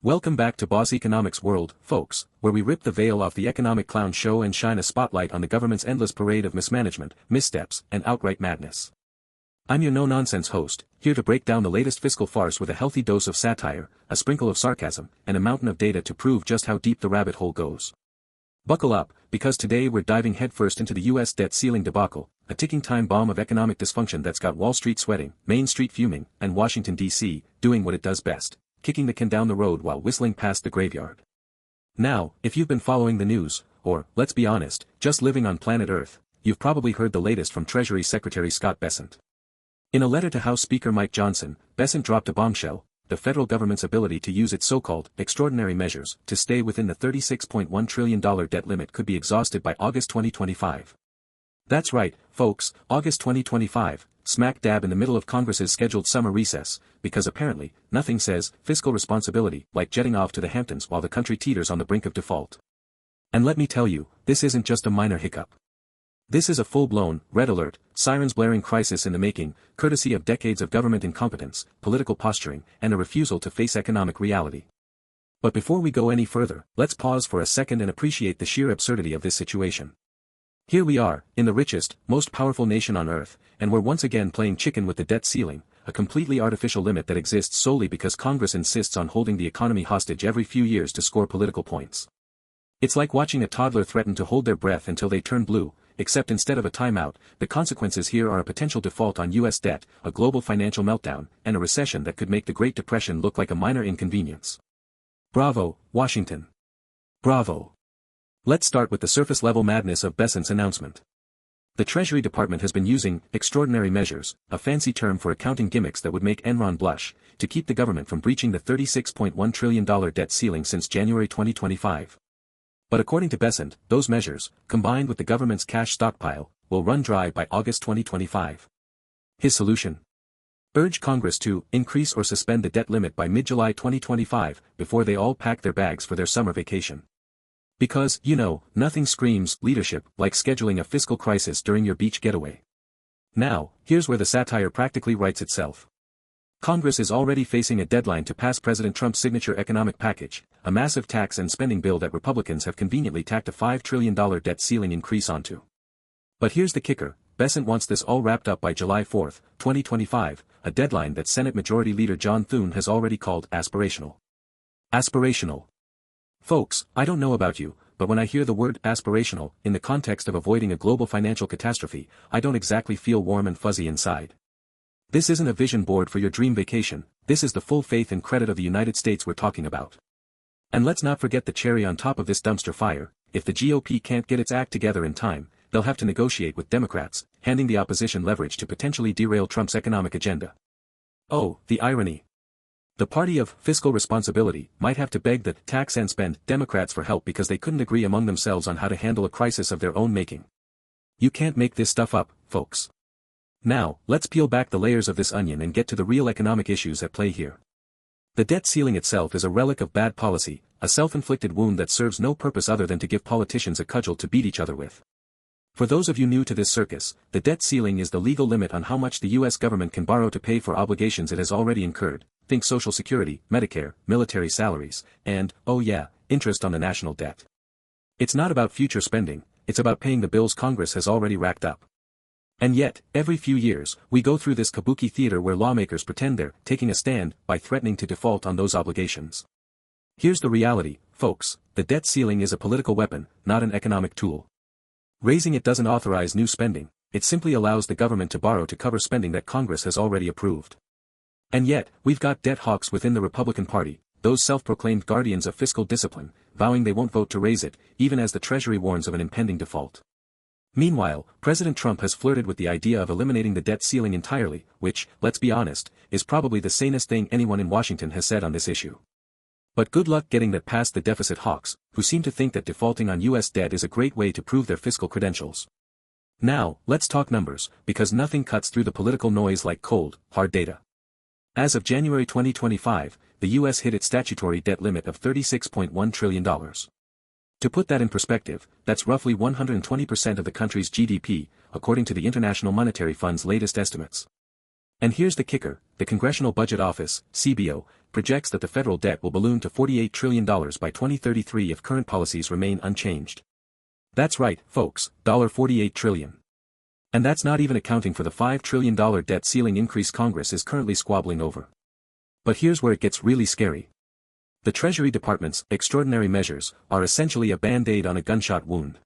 Welcome back to Boss Economics World, folks, where we rip the veil off the economic clown show and shine a spotlight on the government's endless parade of mismanagement, missteps, and outright madness. I'm your no-nonsense host, here to break down the latest fiscal farce with a healthy dose of satire, a sprinkle of sarcasm, and a mountain of data to prove just how deep the rabbit hole goes. Buckle up, because today we're diving headfirst into the U.S. debt ceiling debacle, a ticking time bomb of economic dysfunction that's got Wall Street sweating, Main Street fuming, and Washington, D.C., doing what it does best, kicking the can down the road while whistling past the graveyard. Now, if you've been following the news, or, let's be honest, just living on planet Earth, you've probably heard the latest from Treasury Secretary Scott Bessent. In a letter to House Speaker Mike Johnson, Bessent dropped a bombshell: the federal government's ability to use its so-called extraordinary measures to stay within the $36.1 trillion debt limit could be exhausted by August 2025. That's right, folks, August 2025, smack dab in the middle of Congress's scheduled summer recess, because apparently, nothing says fiscal responsibility like jetting off to the Hamptons while the country teeters on the brink of default. And let me tell you, this isn't just a minor hiccup. This is a full-blown, red alert, sirens blaring crisis in the making, courtesy of decades of government incompetence, political posturing, and a refusal to face economic reality. But before we go any further, let's pause for a second and appreciate the sheer absurdity of this situation. Here we are, in the richest, most powerful nation on Earth, and we're once again playing chicken with the debt ceiling, a completely artificial limit that exists solely because Congress insists on holding the economy hostage every few years to score political points. It's like watching a toddler threaten to hold their breath until they turn blue, except instead of a timeout, the consequences here are a potential default on U.S. debt, a global financial meltdown, and a recession that could make the Great Depression look like a minor inconvenience. Bravo, Washington. Bravo. Let's start with the surface-level madness of Bessent's announcement. The Treasury Department has been using extraordinary measures, a fancy term for accounting gimmicks that would make Enron blush, to keep the government from breaching the $36.1 trillion debt ceiling since January 2025. But according to Bessent, those measures, combined with the government's cash stockpile, will run dry by August 2025. His solution? Urge Congress to increase or suspend the debt limit by mid-July 2025, before they all pack their bags for their summer vacation. Because, nothing screams leadership like scheduling a fiscal crisis during your beach getaway. Now, here's where the satire practically writes itself. Congress is already facing a deadline to pass President Trump's signature economic package, a massive tax and spending bill that Republicans have conveniently tacked a $5 trillion debt ceiling increase onto. But here's the kicker: Bessent wants this all wrapped up by July 4, 2025, a deadline that Senate Majority Leader John Thune has already called aspirational. Aspirational. Folks, I don't know about you, but when I hear the word aspirational, in the context of avoiding a global financial catastrophe, I don't exactly feel warm and fuzzy inside. This isn't a vision board for your dream vacation, this is the full faith and credit of the United States we're talking about. And let's not forget the cherry on top of this dumpster fire: if the GOP can't get its act together in time, they'll have to negotiate with Democrats, handing the opposition leverage to potentially derail Trump's economic agenda. Oh, the irony. The party of fiscal responsibility might have to beg the tax and spend Democrats for help because they couldn't agree among themselves on how to handle a crisis of their own making. You can't make this stuff up, folks. Now, let's peel back the layers of this onion and get to the real economic issues at play here. The debt ceiling itself is a relic of bad policy, a self-inflicted wound that serves no purpose other than to give politicians a cudgel to beat each other with. For those of you new to this circus, the debt ceiling is the legal limit on how much the U.S. government can borrow to pay for obligations it has already incurred. Think Social Security, Medicare, military salaries, and, oh yeah, interest on the national debt. It's not about future spending, it's about paying the bills Congress has already racked up. And yet, every few years, we go through this kabuki theater where lawmakers pretend they're taking a stand by threatening to default on those obligations. Here's the reality, folks: the debt ceiling is a political weapon, not an economic tool. Raising it doesn't authorize new spending, it simply allows the government to borrow to cover spending that Congress has already approved. And yet, we've got debt hawks within the Republican Party, those self-proclaimed guardians of fiscal discipline, vowing they won't vote to raise it, even as the Treasury warns of an impending default. Meanwhile, President Trump has flirted with the idea of eliminating the debt ceiling entirely, which, let's be honest, is probably the sanest thing anyone in Washington has said on this issue. But good luck getting that past the deficit hawks, who seem to think that defaulting on U.S. debt is a great way to prove their fiscal credentials. Now, let's talk numbers, because nothing cuts through the political noise like cold, hard data. As of January 2025, the U.S. hit its statutory debt limit of $36.1 trillion. To put that in perspective, that's roughly 120% of the country's GDP, according to the International Monetary Fund's latest estimates. And here's the kicker: the Congressional Budget Office, CBO, projects that the federal debt will balloon to $48 trillion by 2033 if current policies remain unchanged. That's right, folks, $48 trillion. And that's not even accounting for the $5 trillion debt ceiling increase Congress is currently squabbling over. But here's where it gets really scary. The Treasury Department's extraordinary measures are essentially a band-aid on a gunshot wound.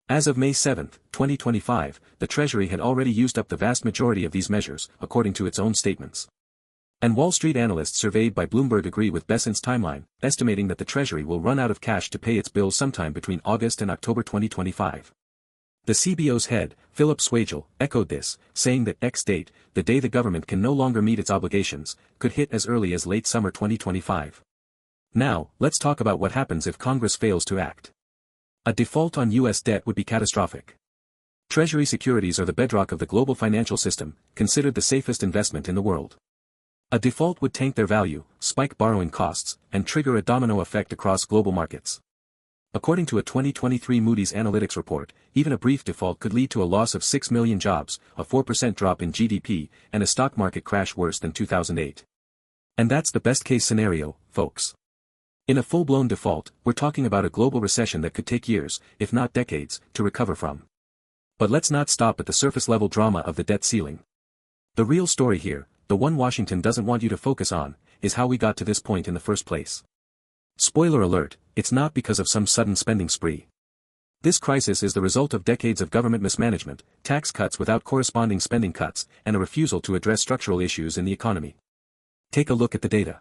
As of May 7, 2025, the Treasury had already used up the vast majority of these measures, according to its own statements. And Wall Street analysts surveyed by Bloomberg agree with Bessent's timeline, estimating that the Treasury will run out of cash to pay its bills sometime between August and October 2025. The CBO's head, Philip Swagel, echoed this, saying that X date, the day the government can no longer meet its obligations, could hit as early as late summer 2025. Now, let's talk about what happens if Congress fails to act. A default on U.S. debt would be catastrophic. Treasury securities are the bedrock of the global financial system, considered the safest investment in the world. A default would tank their value, spike borrowing costs, and trigger a domino effect across global markets. According to a 2023 Moody's Analytics report, even a brief default could lead to a loss of 6 million jobs, a 4% drop in GDP, and a stock market crash worse than 2008. And that's the best-case scenario, folks. In a full-blown default, we're talking about a global recession that could take years, if not decades, to recover from. But let's not stop at the surface-level drama of the debt ceiling. The real story here, the one Washington doesn't want you to focus on, is how we got to this point in the first place. Spoiler alert, it's not because of some sudden spending spree. This crisis is the result of decades of government mismanagement, tax cuts without corresponding spending cuts, and a refusal to address structural issues in the economy. Take a look at the data.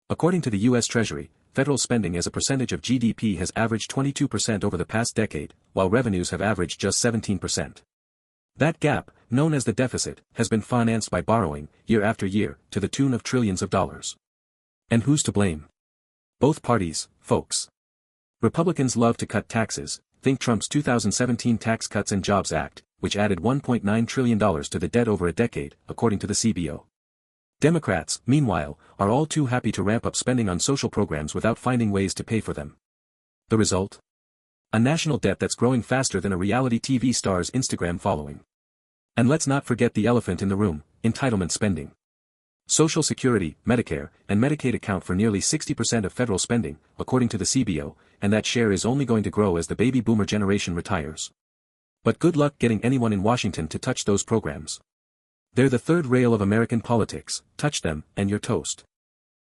According to the U.S. Treasury, federal spending as a percentage of GDP has averaged 22% over the past decade, while revenues have averaged just 17%. That gap, known as the deficit, has been financed by borrowing, year after year, to the tune of trillions of dollars. And who's to blame? Both parties, folks. Republicans love to cut taxes, think Trump's 2017 Tax Cuts and Jobs Act, which added $1.9 trillion to the debt over a decade, according to the CBO. Democrats, meanwhile, are all too happy to ramp up spending on social programs without finding ways to pay for them. The result? A national debt that's growing faster than a reality TV star's Instagram following. And let's not forget the elephant in the room, entitlement spending. Social Security, Medicare, and Medicaid account for nearly 60% of federal spending, according to the CBO, and that share is only going to grow as the baby boomer generation retires. But good luck getting anyone in Washington to touch those programs. They're the third rail of American politics, touch them, and you're toast.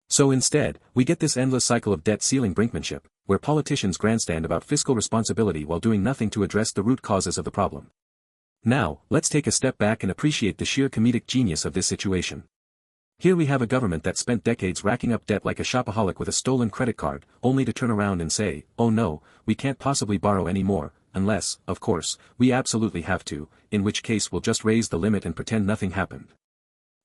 So instead, we get this endless cycle of debt ceiling brinkmanship, where politicians grandstand about fiscal responsibility while doing nothing to address the root causes of the problem. Now, let's take a step back and appreciate the sheer comedic genius of this situation. Here we have a government that spent decades racking up debt like a shopaholic with a stolen credit card, only to turn around and say, oh no, we can't possibly borrow any more, unless, of course, we absolutely have to, in which case we'll just raise the limit and pretend nothing happened.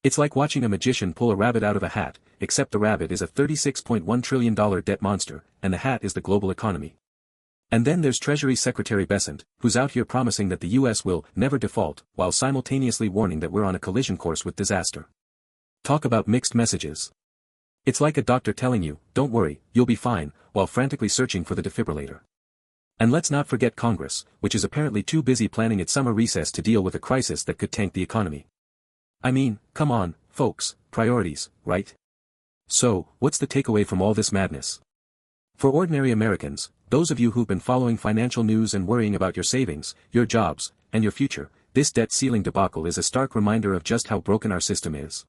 It's like watching a magician pull a rabbit out of a hat, except the rabbit is a $36.1 trillion debt monster, and the hat is the global economy. And then there's Treasury Secretary Bessent, who's out here promising that the U.S. will never default, while simultaneously warning that we're on a collision course with disaster. Talk about mixed messages. It's like a doctor telling you, don't worry, you'll be fine, while frantically searching for the defibrillator. And let's not forget Congress, which is apparently too busy planning its summer recess to deal with a crisis that could tank the economy. I mean, come on, folks, priorities, right? So, what's the takeaway from all this madness? For ordinary Americans, those of you who've been following financial news and worrying about your savings, your jobs, and your future, this debt ceiling debacle is a stark reminder of just how broken our system is.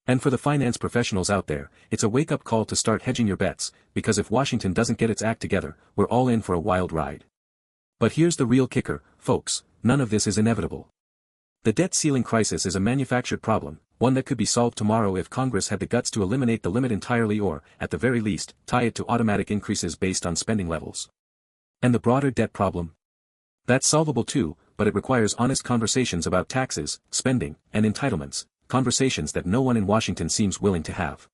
And for the finance professionals out there, it's a wake-up call to start hedging your bets, because if Washington doesn't get its act together, we're all in for a wild ride. But here's the real kicker, folks, none of this is inevitable. The debt ceiling crisis is a manufactured problem, one that could be solved tomorrow if Congress had the guts to eliminate the limit entirely or, at the very least, tie it to automatic increases based on spending levels. And the broader debt problem? That's solvable too, but it requires honest conversations about taxes, spending, and entitlements, conversations that no one in Washington seems willing to have.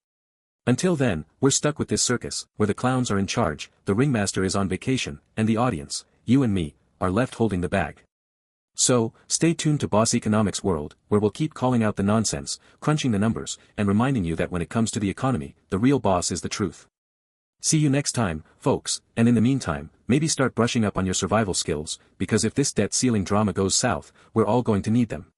Until then, we're stuck with this circus, where the clowns are in charge, the ringmaster is on vacation, and the audience, you and me, are left holding the bag. So, stay tuned to Boss Economics World, where we'll keep calling out the nonsense, crunching the numbers, and reminding you that when it comes to the economy, the real boss is the truth. See you next time, folks, and in the meantime, maybe start brushing up on your survival skills, because if this debt ceiling drama goes south, we're all going to need them.